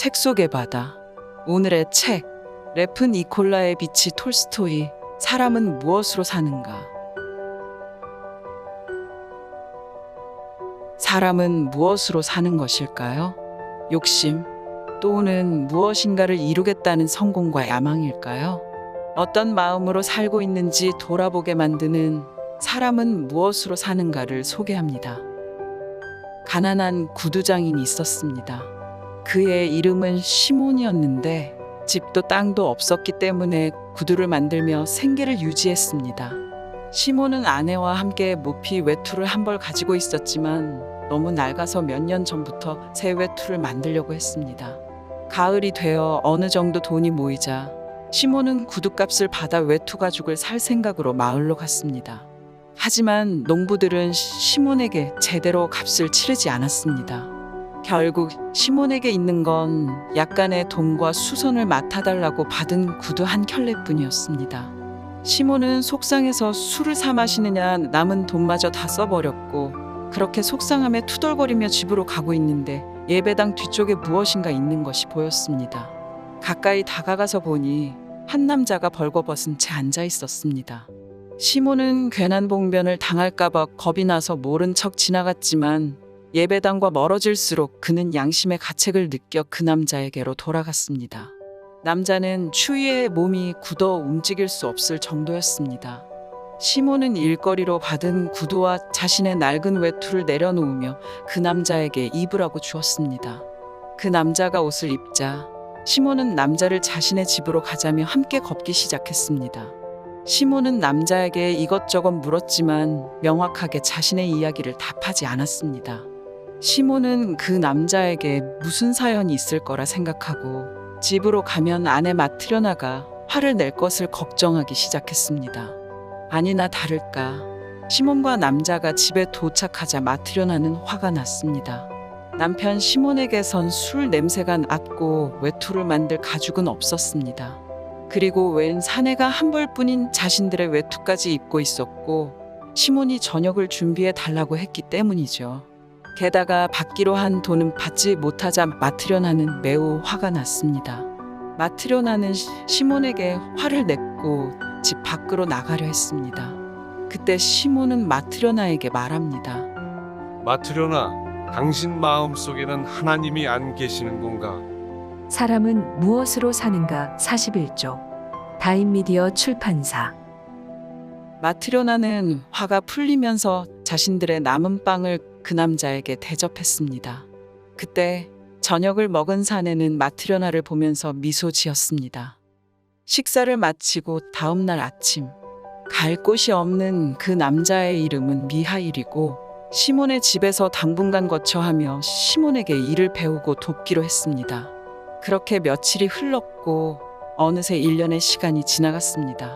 책 속의 바다. 오늘의 책. 랩은 니콜라의 비치 톨스토이. 사람은 무엇으로 사는가? 사람은 무엇으로 사는 것일까요? 욕심 또는 무엇인가를 이루겠다는 성공과 야망일까요? 어떤 마음으로 살고 있는지 돌아보게 만드는 사람은 무엇으로 사는가를 소개합니다. 가난한 구두장인이 있었습니다. 그의 이름은 시몬이었는데 집도 땅도 없었기 때문에 구두를 만들며 생계를 유지했습니다. 시몬은 아내와 함께 모피 외투를 한 벌 가지고 있었지만 너무 낡아서 몇 년 전부터 새 외투를 만들려고 했습니다. 가을이 되어 어느 정도 돈이 모이자 시몬은 구두값을 받아 외투 가죽을 살 생각으로 마을로 갔습니다. 하지만 농부들은 시몬에게 제대로 값을 치르지 않았습니다. 결국 시몬에게 있는 건 약간의 돈과 수선을 맡아달라고 받은 구두 한 켤레뿐이었습니다. 시몬은 속상해서 술을 사 마시느냐 남은 돈마저 다 써버렸고 그렇게 속상함에 투덜거리며 집으로 가고 있는데 예배당 뒤쪽에 무엇인가 있는 것이 보였습니다. 가까이 다가가서 보니 한 남자가 벌거벗은 채 앉아 있었습니다. 시몬은 괜한 봉변을 당할까봐 겁이 나서 모른 척 지나갔지만 예배당과 멀어질수록 그는 양심의 가책을 느껴 그 남자에게로 돌아갔습니다. 남자는 추위에 몸이 굳어 움직일 수 없을 정도였습니다. 시몬은 일거리로 받은 구두와 자신의 낡은 외투를 내려놓으며 그 남자에게 입으라고 주었습니다. 그 남자가 옷을 입자 시몬은 남자를 자신의 집으로 가자며 함께 걷기 시작했습니다. 시몬은 남자에게 이것저것 물었지만 명확하게 자신의 이야기를 답하지 않았습니다. 시몬은 그 남자에게 무슨 사연이 있을 거라 생각하고 집으로 가면 아내 마트려나가 화를 낼 것을 걱정하기 시작했습니다. 아니나 다를까 시몬과 남자가 집에 도착하자 마트려나는 화가 났습니다. 남편 시몬에게선 술 냄새가 났고 외투를 만들 가죽은 없었습니다. 그리고 웬 사내가 한 벌뿐인 자신들의 외투까지 입고 있었고 시몬이 저녁을 준비해 달라고 했기 때문이죠. 게다가 받기로 한 돈은 받지 못하자 마트려나는 매우 화가 났습니다. 마트려나는 시몬에게 화를 냈고 집 밖으로 나가려 했습니다. 그때 시몬은 마트려나에게 말합니다. 마트려나, 당신 마음속에는 하나님이 안 계시는 건가? 사람은 무엇으로 사는가 41조. 다임미디어 출판사. 마트려나는 화가 풀리면서 자신들의 남은 빵을 그 남자에게 대접했습니다. 그때 저녁을 먹은 사내는 마트려나를 보면서 미소 지었습니다. 식사를 마치고 다음 날 아침 갈 곳이 없는 그 남자의 이름은 미하일이고 시몬의 집에서 당분간 거처하며 시몬에게 일을 배우고 돕기로 했습니다. 그렇게 며칠이 흘렀고 어느새 1년의 시간이 지나갔습니다.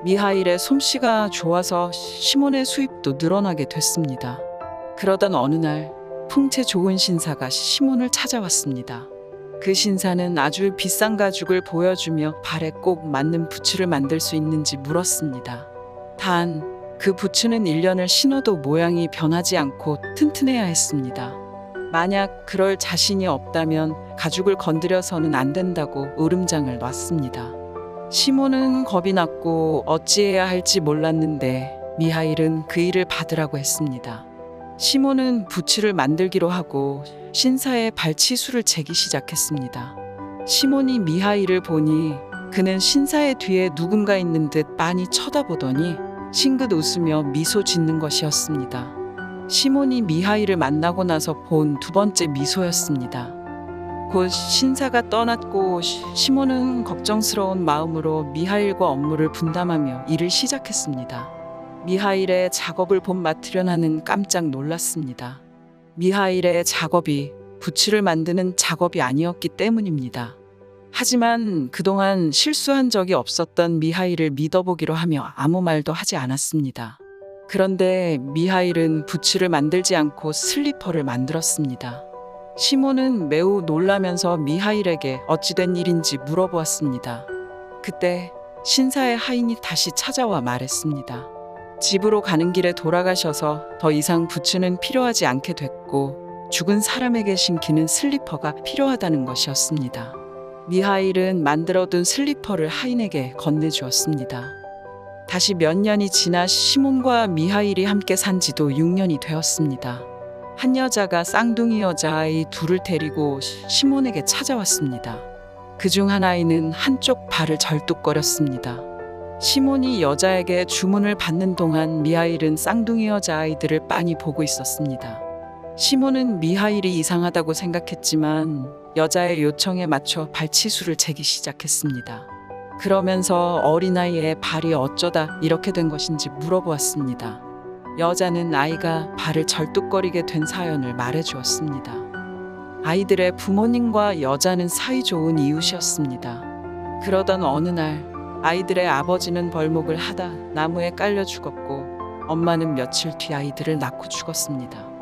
미하일의 솜씨가 좋아서 시몬의 수입도 늘어나게 됐습니다. 그러던 어느 날 풍채 좋은 신사가 시몬을 찾아왔습니다. 그 신사는 아주 비싼 가죽을 보여주며 발에 꼭 맞는 부츠를 만들 수 있는지 물었습니다. 단 그 부츠는 1년을 신어도 모양이 변하지 않고 튼튼해야 했습니다. 만약 그럴 자신이 없다면 가죽을 건드려서는 안 된다고 으름장을 놨습니다. 시몬은 겁이 났고 어찌해야 할지 몰랐는데 미하일은 그 일을 받으라고 했습니다. 시몬은 부츠를 만들기로 하고 신사의 발치수를 재기 시작했습니다. 시몬이 미하일을 보니 그는 신사의 뒤에 누군가 있는 듯 빤히 쳐다보더니 싱긋 웃으며 미소 짓는 것이었습니다. 시몬이 미하일을 만나고 나서 본 두 번째 미소였습니다. 곧 신사가 떠났고 시몬은 걱정스러운 마음으로 미하일과 업무를 분담하며 일을 시작했습니다. 미하일의 작업을 본 마트려나는 깜짝 놀랐습니다. 미하일의 작업이 부츠를 만드는 작업이 아니었기 때문입니다. 하지만 그동안 실수한 적이 없었던 미하일을 믿어보기로 하며 아무 말도 하지 않았습니다. 그런데 미하일은 부츠를 만들지 않고 슬리퍼를 만들었습니다. 시몬은 매우 놀라면서 미하일에게 어찌된 일인지 물어보았습니다. 그때 신사의 하인이 다시 찾아와 말했습니다. 집으로 가는 길에 돌아가셔서 더 이상 부츠는 필요하지 않게 됐고 죽은 사람에게 신기는 슬리퍼가 필요하다는 것이었습니다. 미하일은 만들어둔 슬리퍼를 하인에게 건네주었습니다. 다시 몇 년이 지나 시몬과 미하일이 함께 산 지도 6년이 되었습니다. 한 여자가 쌍둥이 여자아이 둘을 데리고 시몬에게 찾아왔습니다. 그중 한 아이는 한쪽 발을 절뚝거렸습니다. 시몬이 여자에게 주문을 받는 동안 미하일은 쌍둥이 여자아이들을 빤히 보고 있었습니다. 시몬은 미하일이 이상하다고 생각했지만 여자의 요청에 맞춰 발치수를 재기 시작했습니다. 그러면서 어린아이의 발이 어쩌다 이렇게 된 것인지 물어보았습니다. 여자는 아이가 발을 절뚝거리게 된 사연을 말해주었습니다. 아이들의 부모님과 여자는 사이좋은 이웃이었습니다. 그러던 어느 날 아이들의 아버지는 벌목을 하다 나무에 깔려 죽었고 엄마는 며칠 뒤 아이들을 낳고 죽었습니다.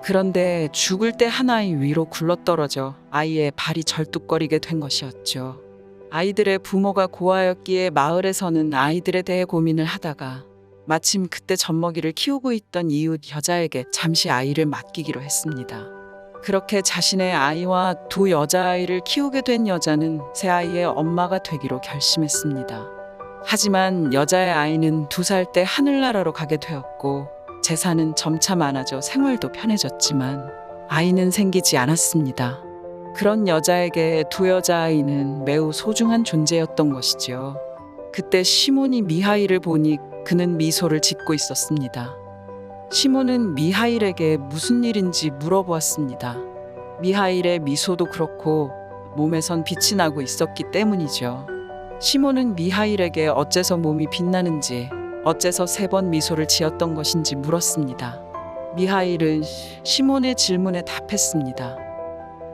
그런데 죽을 때 한 아이 위로 굴러떨어져 아이의 발이 절뚝거리게 된 것이었죠. 아이들의 부모가 고아였기에 마을에서는 아이들에 대해 고민을 하다가 마침 그때 젖먹이를 키우고 있던 이웃 여자에게 잠시 아이를 맡기기로 했습니다. 그렇게 자신의 아이와 두 여자아이를 키우게 된 여자는 새 아이의 엄마가 되기로 결심했습니다. 하지만 여자의 아이는 2살 때 하늘나라로 가게 되었고 재산은 점차 많아져 생활도 편해졌지만 아이는 생기지 않았습니다. 그런 여자에게 두 여자아이는 매우 소중한 존재였던 것이죠. 그때 시몬이 미하일을 보니 그는 미소를 짓고 있었습니다. 시몬은 미하일에게 무슨 일인지 물어보았습니다. 미하일의 미소도 그렇고 몸에선 빛이 나고 있었기 때문이죠. 시몬은 미하일에게 어째서 몸이 빛나는지, 어째서 3번 미소를 지었던 것인지 물었습니다. 미하일은 시몬의 질문에 답했습니다.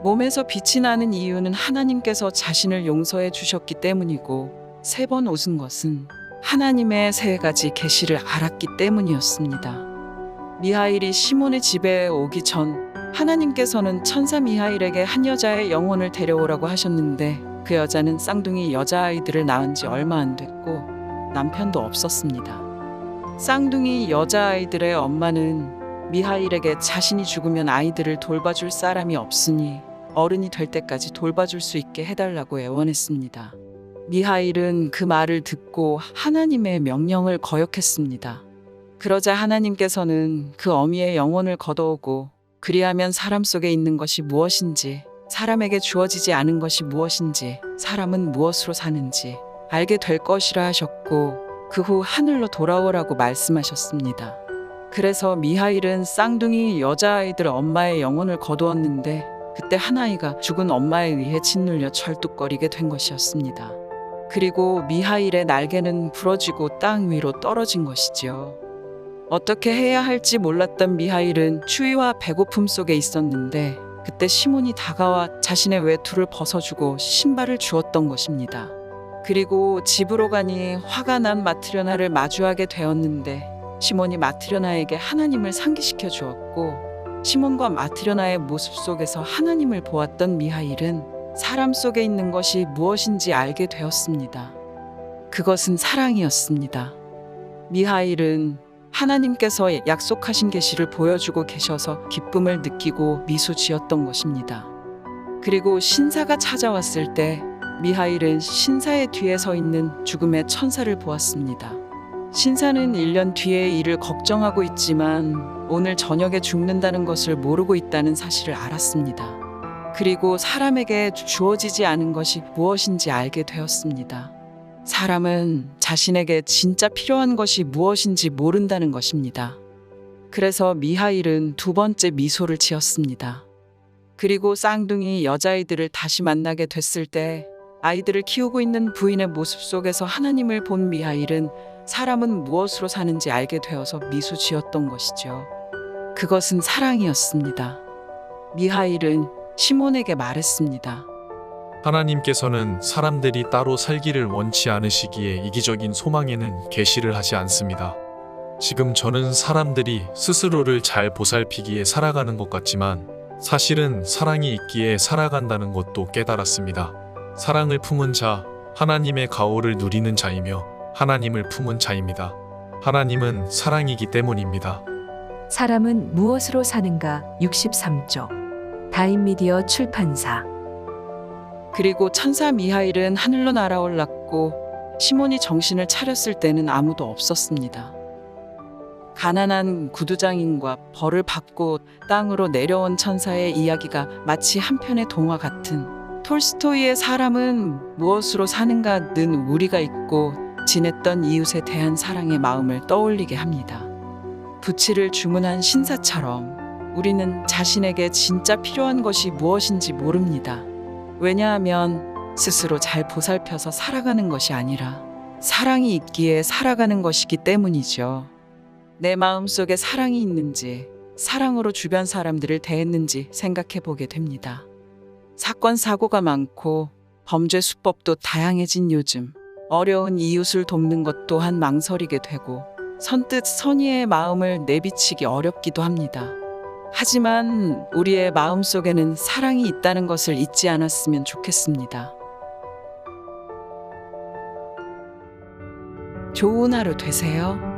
몸에서 빛이 나는 이유는 하나님께서 자신을 용서해 주셨기 때문이고 3번 웃은 것은 하나님의 3가지 계시를 알았기 때문이었습니다. 미하일이 시몬의 집에 오기 전 하나님께서는 천사 미하일에게 한 여자의 영혼을 데려오라고 하셨는데 그 여자는 쌍둥이 여자아이들을 낳은 지 얼마 안 됐고 남편도 없었습니다. 쌍둥이 여자아이들의 엄마는 미하일에게 자신이 죽으면 아이들을 돌봐줄 사람이 없으니 어른이 될 때까지 돌봐줄 수 있게 해달라고 애원했습니다. 미하일은 그 말을 듣고 하나님의 명령을 거역했습니다. 그러자 하나님께서는 그 어미의 영혼을 걷어오고 그리하면 사람 속에 있는 것이 무엇인지, 사람에게 주어지지 않은 것이 무엇인지, 사람은 무엇으로 사는지 알게 될 것이라 하셨고 그 후 하늘로 돌아오라고 말씀하셨습니다. 그래서 미하일은 쌍둥이 여자아이들 엄마의 영혼을 거두었는데 그때 한 아이가 죽은 엄마에 의해 짓눌려 철뚝거리게 된 것이었습니다. 그리고 미하일의 날개는 부러지고 땅 위로 떨어진 것이지요. 어떻게 해야 할지 몰랐던 미하일은 추위와 배고픔 속에 있었는데 그때 시몬이 다가와 자신의 외투를 벗어주고 신발을 주었던 것입니다. 그리고 집으로 가니 화가 난 마트려나를 마주하게 되었는데 시몬이 마트려나에게 하나님을 상기시켜 주었고 시몬과 마트려나의 모습 속에서 하나님을 보았던 미하일은 사람 속에 있는 것이 무엇인지 알게 되었습니다. 그것은 사랑이었습니다. 미하일은 하나님께서 약속하신 계시를 보여주고 계셔서 기쁨을 느끼고 미소 지었던 것입니다. 그리고 신사가 찾아왔을 때 미하일은 신사의 뒤에 서 있는 죽음의 천사를 보았습니다. 신사는 1년 뒤의 일을 걱정하고 있지만 오늘 저녁에 죽는다는 것을 모르고 있다는 사실을 알았습니다. 그리고 사람에게 주어지지 않은 것이 무엇인지 알게 되었습니다. 사람은 자신에게 진짜 필요한 것이 무엇인지 모른다는 것입니다. 그래서 미하일은 2번째 미소를 지었습니다. 그리고 쌍둥이 여자아이들을 다시 만나게 됐을 때 아이들을 키우고 있는 부인의 모습 속에서 하나님을 본 미하일은 사람은 무엇으로 사는지 알게 되어서 미소 지었던 것이죠. 그것은 사랑이었습니다. 미하일은 시몬에게 말했습니다. 하나님께서는 사람들이 따로 살기를 원치 않으시기에 이기적인 소망에는 계시를 하지 않습니다. 지금 저는 사람들이 스스로를 잘 보살피기에 살아가는 것 같지만 사실은 사랑이 있기에 살아간다는 것도 깨달았습니다. 사랑을 품은 자, 하나님의 가호를 누리는 자이며 하나님을 품은 자입니다. 하나님은 사랑이기 때문입니다. 사람은 무엇으로 사는가 63쪽. 다임미디어 출판사. 그리고 천사 미하일은 하늘로 날아올랐고 시몬이 정신을 차렸을 때는 아무도 없었습니다. 가난한 구두장인과 벌을 받고 땅으로 내려온 천사의 이야기가 마치 한 편의 동화 같은 톨스토이의 사람은 무엇으로 사는가는 우리가 잊고 지냈던 이웃에 대한 사랑의 마음을 떠올리게 합니다. 부치를 주문한 신사처럼 우리는 자신에게 진짜 필요한 것이 무엇인지 모릅니다. 왜냐하면 스스로 잘 보살펴서 살아가는 것이 아니라 사랑이 있기에 살아가는 것이기 때문이죠. 내 마음속에 사랑이 있는지, 사랑으로 주변 사람들을 대했는지 생각해 보게 됩니다. 사건, 사고가 많고 범죄 수법도 다양해진 요즘, 어려운 이웃을 돕는 것 또한 망설이게 되고 선뜻 선의의 마음을 내비치기 어렵기도 합니다. 하지만 우리의 마음속에는 사랑이 있다는 것을 잊지 않았으면 좋겠습니다. 좋은 하루 되세요.